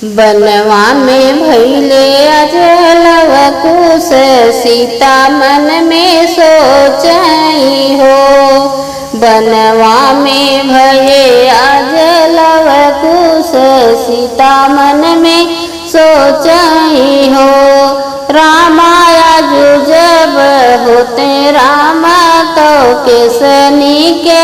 बनवा में भैले अजलव कुश सीता मन में सोचई हो। बनवा में भये अजलव कुश सीता मन में सोचई हो। रामाया जो जब होते राम तो केसनी के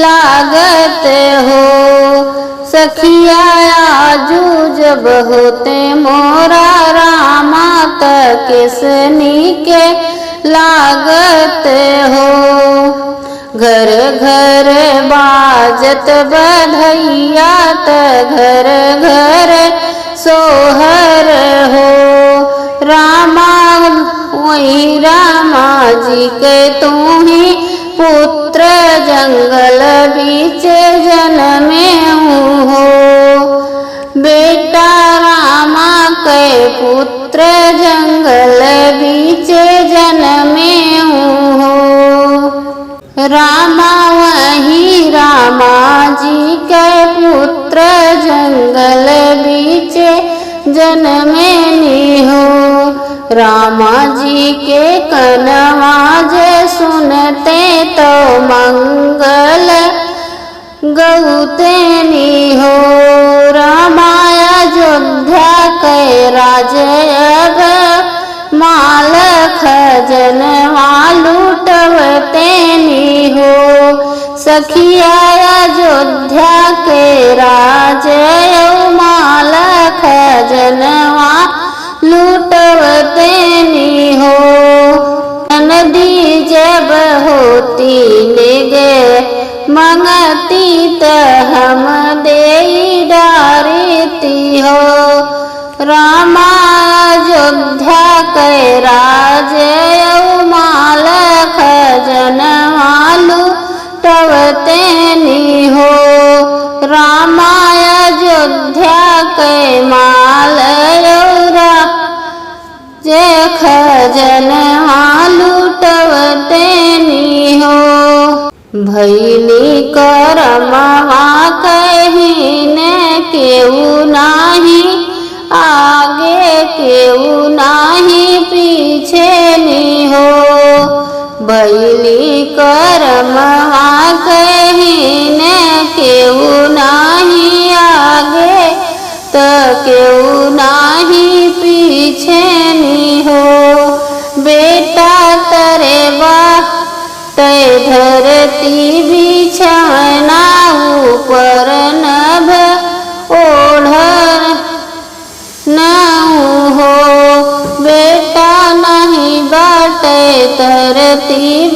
लागत हो। सखिया आजू जब होते मोरा रामा त केसनी के लागत हो। घर घर बाजत बधैया त घर घर सोहर हो। रामा वही रामा जी के तू ही पुत्र जंगल बीच जन्मे हो। बेटा रामा के पुत्र जंगल बीच जन्मे हो। रामा वही रामा जी के पुत्र जंगल बीच जन्मे हो। रामा जी के कनवाज सुनते तो मंगल गौते हो। रामाया अयोध्या के राजयग माल खजनवा लूटवते हो। सखिया अयोध्या के राजय माल खजनवा लूटवते हो। नदी जब होती निगे मंगती त हम दे डारती हो। रामा अयोध्या के राजय माल खजनवा लूटवते हो। रामा अयोध्या के माल जे खजनवा लूटवते हो। भैली करमवा कहीं न केहू नाही आगे केहू नाही पीछे हो। भैली करमवा कहीं न केहू नाही आगे त केहू नाही पीछे हो। बेटा तरे तय धरती बिछाना ऊपर नभ ओढ़ न हो। बेटा नहीं बाटे धरती